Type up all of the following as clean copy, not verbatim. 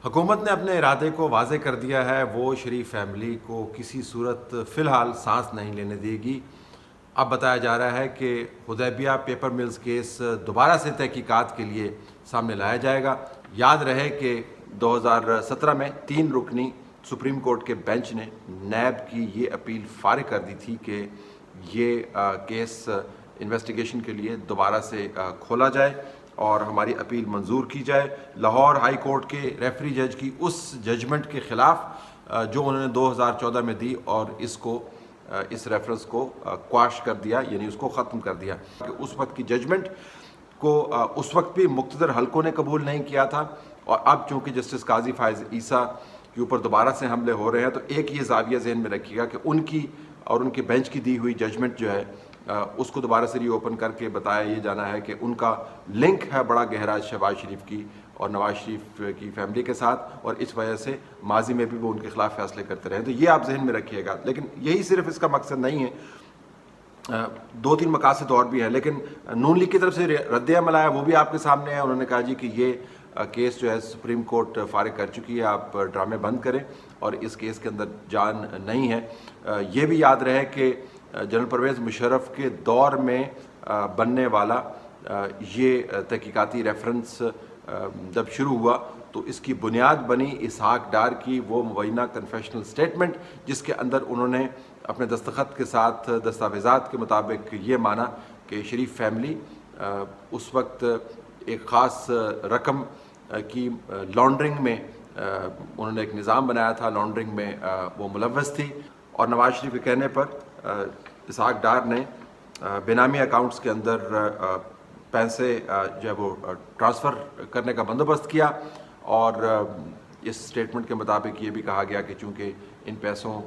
حکومت نے اپنے ارادے کو واضح کر دیا ہے، وہ شریف فیملی کو کسی صورت فی الحال سانس نہیں لینے دے گی۔ اب بتایا جا رہا ہے کہ حدیبیہ پیپر ملز کیس دوبارہ سے تحقیقات کے لیے سامنے لایا جائے گا۔ یاد رہے کہ 2017 میں 3 رکنی سپریم کورٹ کے بینچ نے نیب کی یہ اپیل فارغ کر دی تھی کہ یہ کیس انویسٹیگیشن کے لیے دوبارہ سے کھولا جائے اور ہماری اپیل منظور کی جائے۔ لاہور ہائی کورٹ کے ریفری جج کی اس ججمنٹ کے خلاف جو انہوں نے 2014 میں دی اور اس ریفرنس کو کواش کر دیا، یعنی اس کو ختم کر دیا کہ اس وقت کی ججمنٹ کو اس وقت بھی مقتدر حلقوں نے قبول نہیں کیا تھا، اور اب چونکہ جسٹس قاضی فائز عیسیٰ کے اوپر دوبارہ سے حملے ہو رہے ہیں تو ایک یہ زاویہ ذہن میں رکھیے گا کہ ان کی اور ان کے بینچ کی دی ہوئی ججمنٹ جو ہے اس کو دوبارہ سے ری اوپن کر کے بتایا یہ جانا ہے کہ ان کا لنک ہے بڑا گہرا شہباز شریف کی اور نواز شریف کی فیملی کے ساتھ، اور اس وجہ سے ماضی میں بھی وہ ان کے خلاف فیصلے کرتے رہے۔ تو یہ آپ ذہن میں رکھیے گا، لیکن یہی صرف اس کا مقصد نہیں ہے، 2-3 مقاصد اور بھی ہیں، لیکن نون لیگ کی طرف سے رد عمل آیا وہ بھی آپ کے سامنے ہے۔ انہوں نے کہا جی کہ یہ کیس جو ہے سپریم کورٹ فارغ کر چکی ہے، آپ ڈرامے بند کریں اور اس کیس کے اندر جان نہیں ہے۔ یہ بھی یاد رہے کہ جنرل پرویز مشرف کے دور میں بننے والا یہ تحقیقاتی ریفرنس جب شروع ہوا تو اس کی بنیاد بنی اسحاق ڈار کی وہ مبینہ کنفیشنل سٹیٹمنٹ، جس کے اندر انہوں نے اپنے دستخط کے ساتھ دستاویزات کے مطابق یہ مانا کہ شریف فیملی اس وقت ایک خاص رقم کی لانڈرنگ میں انہوں نے ایک نظام بنایا تھا، لانڈرنگ میں وہ ملوث تھی، اور نواز شریف کے کہنے پر اسحاق ڈار نے بینامی اکاؤنٹس کے اندر پیسے جو ہے وہ ٹرانسفر کرنے کا بندوبست کیا، اور اس سٹیٹمنٹ کے مطابق یہ بھی کہا گیا کہ چونکہ ان پیسوں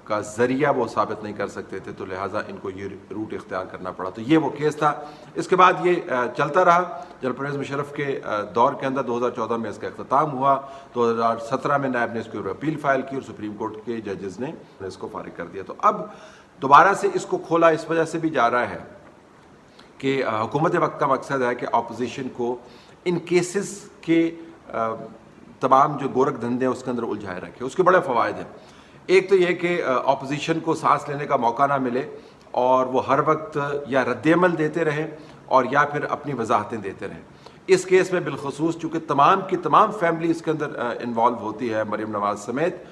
کا ذریعہ وہ ثابت نہیں کر سکتے تھے تو لہٰذا ان کو یہ روٹ اختیار کرنا پڑا۔ تو یہ وہ کیس تھا۔ اس کے بعد یہ چلتا رہا، جنرل پرویز مشرف کے دور کے اندر 2014 میں اس کا اختتام ہوا، 2017 میں نیب نے اس کے اوپر اپیل فائل کی اور سپریم کورٹ کے ججز نے اس کو فارغ کر دیا۔ تو اب دوبارہ سے اس کو کھولا اس وجہ سے بھی جا رہا ہے کہ حکومت وقت کا مقصد ہے کہ اپوزیشن کو ان کیسز کے تمام جو گورکھ دھندے ہیں اس کے اندر الجھائے رکھے۔ اس کے بڑے فوائد ہیں۔ ایک تو یہ کہ اپوزیشن کو سانس لینے کا موقع نہ ملے اور وہ ہر وقت یا رد عمل دیتے رہیں اور یا پھر اپنی وضاحتیں دیتے رہیں۔ اس کیس میں بالخصوص چونکہ تمام کی تمام فیملی اس کے اندر انوالو ہوتی ہے، مریم نواز سمیت،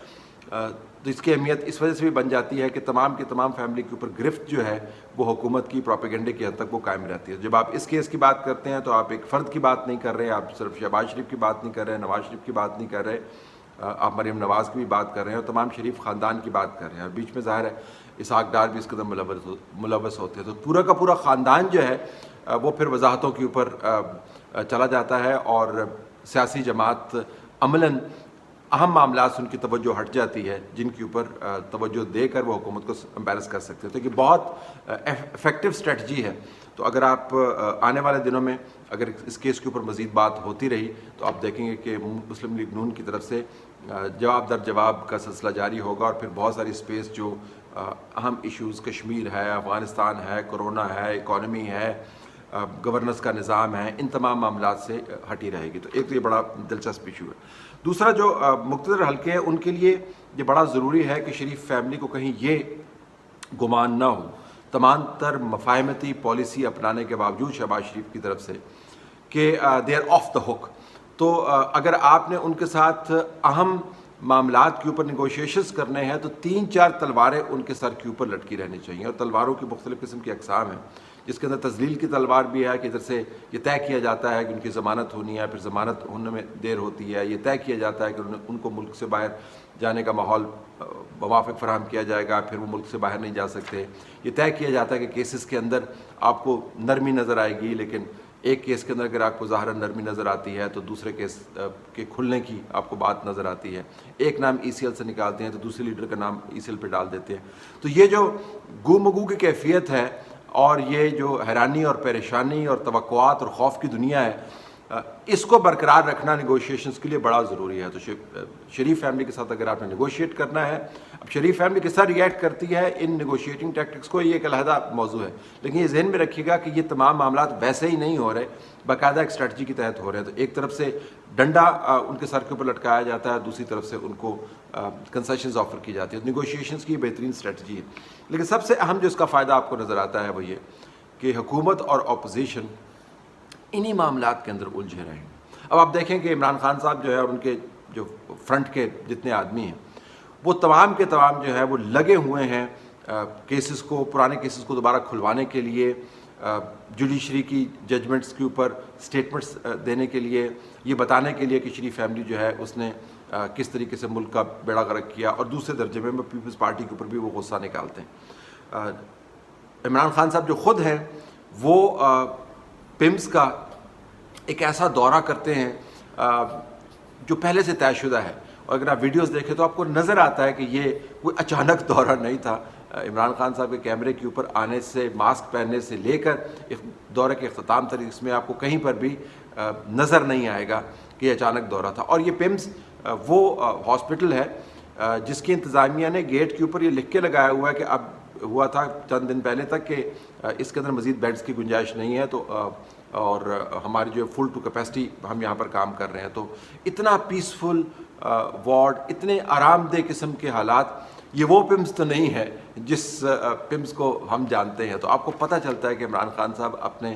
تو اس کی اہمیت اس وجہ سے بھی بن جاتی ہے کہ تمام کی تمام فیملی کے اوپر گرفت جو ہے وہ حکومت کی پروپیگنڈے کی حد تک وہ قائم رہتی ہے۔ جب آپ اس کیس کی بات کرتے ہیں تو آپ ایک فرد کی بات نہیں کر رہے، آپ صرف شہباز شریف کی بات نہیں کر رہے، نواز شریف کی بات نہیں کر رہے، آپ مریم نواز کی بھی بات کر رہے ہیں اور تمام شریف خاندان کی بات کر رہے ہیں، اور بیچ میں ظاہر ہے اسحاق ڈار بھی اس کے اندر ملوث ہوتے ہیں۔ تو پورا کا پورا خاندان جو ہے وہ پھر وضاحتوں کے اوپر چلا جاتا ہے، اور سیاسی جماعت عملاً اہم معاملات سے ان کی توجہ ہٹ جاتی ہے جن کے اوپر توجہ دے کر وہ حکومت کو امبیرس کر سکتے ہیں۔ تو یہ بہت افیکٹو اسٹریٹجی ہے۔ تو اگر آپ آنے والے دنوں میں اگر اس کیس کے اوپر مزید بات ہوتی رہی تو آپ دیکھیں گے کہ مسلم لیگ نون کی طرف سے جواب در جواب کا سلسلہ جاری ہوگا، اور پھر بہت ساری اسپیس جو اہم ایشوز کشمیر ہے، افغانستان ہے، کرونا ہے، اکانومی ہے، گورننس کا نظام ہے، ان تمام معاملات سے ہٹی رہے گی۔ تو ایک تو یہ بڑا دلچسپ ایشو ہے۔ دوسرا جو مقتدر حلقے ہیں ان کے لیے یہ بڑا ضروری ہے کہ شریف فیملی کو کہیں یہ گمان نہ ہو، تمام تر مفاہمتی پالیسی اپنانے کے باوجود شہباز شریف کی طرف سے، کہ دے آر آف دا ہوک۔ تو اگر آپ نے ان کے ساتھ اہم معاملات کے اوپر نیگوشیشنز کرنے ہیں تو 3-4 تلواریں ان کے سر کے اوپر لٹکی رہنی چاہیے، اور تلواروں کی مختلف قسم کی اقسام ہیں، جس کے اندر تذلیل کی تلوار بھی ہے کہ ادھر سے یہ طے کیا جاتا ہے کہ ان کی ضمانت ہونی ہے، پھر ضمانت ہونے میں دیر ہوتی ہے، یہ طے کیا جاتا ہے کہ ان کو ملک سے باہر جانے کا ماحول موافق فراہم کیا جائے گا، پھر وہ ملک سے باہر نہیں جا سکتے، یہ طے کیا جاتا ہے کہ کیسز کے اندر آپ کو نرمی نظر آئے گی، لیکن ایک کیس کے اندر اگر آپ کو ظاہراً نرمی نظر آتی ہے تو دوسرے کیس کے کھلنے کی آپ کو بات نظر آتی ہے، ایک نام ای سی ایل سے نکالتے ہیں تو دوسرے لیڈر کا نام ای سی ایل پہ ڈال دیتے ہیں۔ تو یہ جو گو مگو کی کیفیت ہے اور یہ جو حیرانی اور پریشانی اور توقعات اور خوف کی دنیا ہے، اس کو برقرار رکھنا نیگوشیشنز کے لیے بڑا ضروری ہے. تو شریف فیملی کے ساتھ اگر آپ نے نیگوشیٹ کرنا ہے, اب شریف فیملی کس طرح ریئیکٹ کرتی ہے ان نیگوشیٹنگ ٹیکٹکس کو, یہ ایک علیحدہ موضوع ہے, لیکن یہ ذہن میں رکھیے گا کہ یہ تمام معاملات ویسے ہی نہیں ہو رہے, باقاعدہ ایک اسٹریٹجی کے تحت ہو رہے ہیں. تو ایک طرف سے ڈنڈا ان کے سر کے اوپر لٹکایا جاتا ہے, دوسری طرف سے ان کو کنسیشنز آفر کی جاتی ہے. نیگوشیشنز کی بہترین اسٹریٹجی ہے. لیکن سب سے اہم جو اس کا فائدہ آپ کو نظر آتا ہے وہ یہ کہ حکومت اور اپوزیشن انہی معاملات کے اندر الجھے رہے ہیں. اب آپ دیکھیں کہ عمران خان صاحب جو ہے اور ان کے جو فرنٹ کے جتنے آدمی ہیں وہ تمام کے تمام جو ہے وہ لگے ہوئے ہیں کیسز کو, پرانے کیسز کو دوبارہ کھلوانے کے لیے, جوڈیشری کی ججمنٹس کے اوپر سٹیٹمنٹس دینے کے لیے, یہ بتانے کے لیے کہ شریف فیملی جو ہے اس نے کس طریقے سے ملک کا بیڑا غرق کیا, اور دوسرے درجے میں پیپلز پارٹی کے اوپر بھی وہ غصہ نکالتے ہیں. عمران خان صاحب جو خود ہیں وہ پمس کا ایک ایسا دورہ کرتے ہیں جو پہلے سے طے شدہ ہے, اور اگر آپ ویڈیوز دیکھیں تو آپ کو نظر آتا ہے کہ یہ کوئی اچانک دورہ نہیں تھا. عمران خان صاحب کے کیمرے کے اوپر آنے سے, ماسک پہننے سے لے کر دورے کے اختتام تک اس میں آپ کو کہیں پر بھی نظر نہیں آئے گا کہ یہ اچانک دورہ تھا. اور یہ پمس وہ ہاسپٹل ہے جس کی انتظامیہ نے گیٹ کے اوپر یہ لکھ کے لگایا ہوا ہے کہ اب ہوا تھا چند دن پہلے تک کہ اس کے اندر مزید بیڈز کی گنجائش نہیں ہے, تو اور ہماری جو فل ٹو کیپیسٹی ہم یہاں پر کام کر رہے ہیں. تو اتنا پیسفل وارڈ, اتنے آرام دہ قسم کے حالات, یہ وہ پمس تو نہیں ہے جس پمس کو ہم جانتے ہیں. تو آپ کو پتہ چلتا ہے کہ عمران خان صاحب اپنے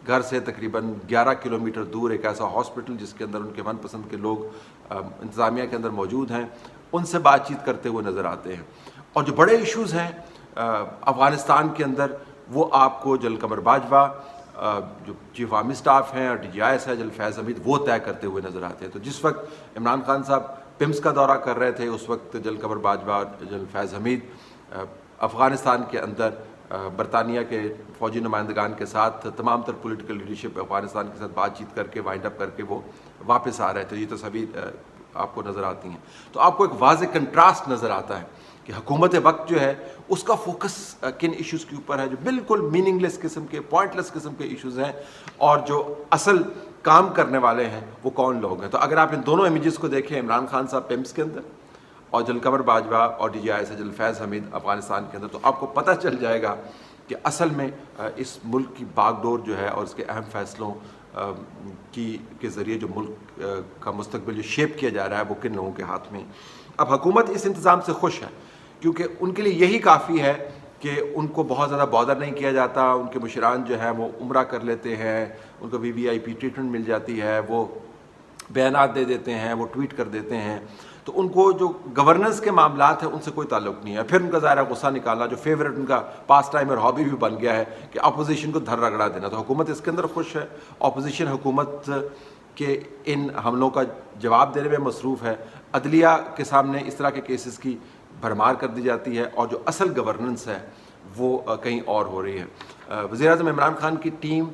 گھر سے تقریباً 11 کلومیٹر دور ایک ایسا ہاسپٹل جس کے اندر ان کے من پسند کے لوگ انتظامیہ کے اندر موجود ہیں, ان سے بات چیت کرتے ہوئے نظر آتے ہیں. اور جو بڑے ایشوز ہیں افغانستان کے اندر وہ آپ کو جنرل قمر باجوہ جو چیف آرمی سٹاف ہیں اور ڈی جی آئی ایس ہے جنرل فیض حمید وہ طے کرتے ہوئے نظر آتے ہیں. تو جس وقت عمران خان صاحب پمس کا دورہ کر رہے تھے اس وقت جنرل قمر باجوہ اور جنرل فیض حمید افغانستان کے اندر برطانیہ کے فوجی نمائندگان کے ساتھ تمام تر پولیٹیکل لیڈرشپ افغانستان کے ساتھ بات چیت کر کے وائنڈ اپ کر کے وہ واپس آ رہے تھے. یہ تصاویر آپ کو نظر آتی ہیں. تو آپ کو ایک واضح کنٹراسٹ نظر آتا ہے کہ حکومت وقت جو ہے اس کا فوکس کن ایشوز کے اوپر ہے جو بالکل میننگ لیس قسم کے, پوائنٹ لیس قسم کے ایشوز ہیں, اور جو اصل کام کرنے والے ہیں وہ کون لوگ ہیں. تو اگر آپ ان دونوں امیجز کو دیکھیں, عمران خان صاحب پمس کے اندر اور جنرل قمر باجوہ اور D G I S general Faiz Hameed Afghanistan کے اندر, تو آپ کو پتہ چل جائے گا کہ اصل میں اس ملک کی باغ ڈور جو ہے اور اس کے اہم فیصلوں کے ذریعے جو ملک کا مستقبل جو شیپ کیا جا رہا ہے وہ کن لوگوں کے ہاتھ میں. اب حکومت اس انتظام سے خوش ہے کیونکہ ان کے لیے یہی کافی ہے کہ ان کو بہت زیادہ بادر نہیں کیا جاتا. ان کے مشران جو ہیں وہ عمرہ کر لیتے ہیں, ان کو وی آئی پی ٹریٹمنٹ مل جاتی ہے, وہ بیانات دے دیتے ہیں, وہ ٹویٹ کر دیتے ہیں. تو ان کو جو گورننس کے معاملات ہیں ان سے کوئی تعلق نہیں ہے. پھر ان کا ظاہرہ غصہ نکالنا جو فیوریٹ ان کا پاس ٹائم اور ہابی بھی بن گیا ہے کہ اپوزیشن کو دھر رگڑا دینا. تو حکومت اس کے اندر خوش ہے, اپوزیشن حکومت کے ان حملوں کا جواب دینے میں مصروف ہے. عدلیہ کے سامنے اس طرح کے کیسز کی بھرمار کر دی جاتی ہے اور جو اصل گورننس ہے وہ کہیں اور ہو رہی ہے. وزیر اعظم عمران خان کی ٹیم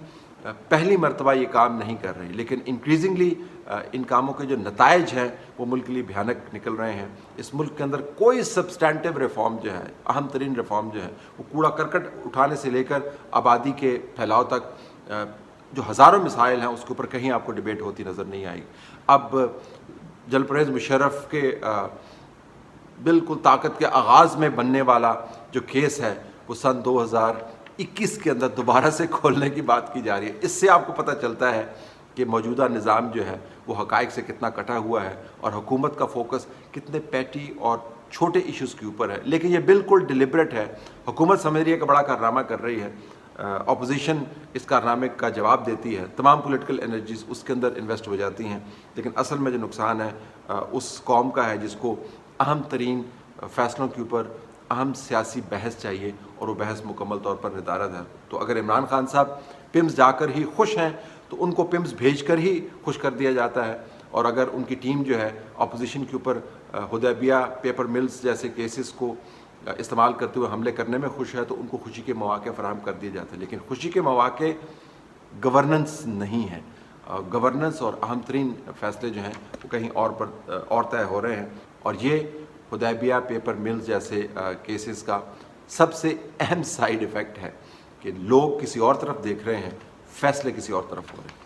پہلی مرتبہ یہ کام نہیں کر رہی, لیکن انکریزنگلی ان کاموں کے جو نتائج ہیں وہ ملک کے لیے بھیانک نکل رہے ہیں. اس ملک کے اندر کوئی سبسٹینٹیو ریفارم جو ہے, اہم ترین ریفارم جو ہے, وہ کوڑا کرکٹ اٹھانے سے لے کر آبادی کے پھیلاؤ تک جو ہزاروں مسائل ہیں اس کے اوپر کہیں آپ کو ڈیبیٹ ہوتی نظر نہیں آئی. اب جل پرویز مشرف کے بالکل طاقت کے آغاز میں بننے والا جو کیس ہے وہ سن 2021 کے اندر دوبارہ سے کھولنے کی بات کی جا رہی ہے. اس سے آپ کو پتہ چلتا ہے کہ موجودہ نظام جو ہے وہ حقائق سے کتنا کٹا ہوا ہے اور حکومت کا فوکس کتنے پیٹی اور چھوٹے ایشوز کے اوپر ہے. لیکن یہ بالکل ڈیلیبریٹ ہے. حکومت سمجھ رہی ہے کہ بڑا کارنامہ کر رہی ہے, اپوزیشن اس کارنامے کا جواب دیتی ہے, تمام پولیٹیکل انرجیز اس کے اندر انویسٹ ہو جاتی ہیں, لیکن اصل میں جو نقصان ہے اس قوم کا ہے جس کو اہم ترین فیصلوں کے اوپر اہم سیاسی بحث چاہیے اور وہ بحث مکمل طور پر ندارت ہے. تو اگر عمران خان صاحب پمس جا کر ہی خوش ہیں تو ان کو پمس بھیج کر ہی خوش کر دیا جاتا ہے, اور اگر ان کی ٹیم جو ہے اپوزیشن کے اوپر حدیبیہ پیپر ملز جیسے کیسز کو استعمال کرتے ہوئے حملے کرنے میں خوش ہے تو ان کو خوشی کے مواقع فراہم کر دیے جاتے ہیں. لیکن خوشی کے مواقع گورننس نہیں ہے. گورننس اور اہم ترین فیصلے جو ہیں وہ کہیں اور طے ہو رہے ہیں, اور یہ حدیبیہ پیپر ملز جیسے کیسز کا سب سے اہم سائیڈ ایفیکٹ ہے کہ لوگ کسی اور طرف دیکھ رہے ہیں, فیصلے کسی اور طرف ہو رہے ہیں.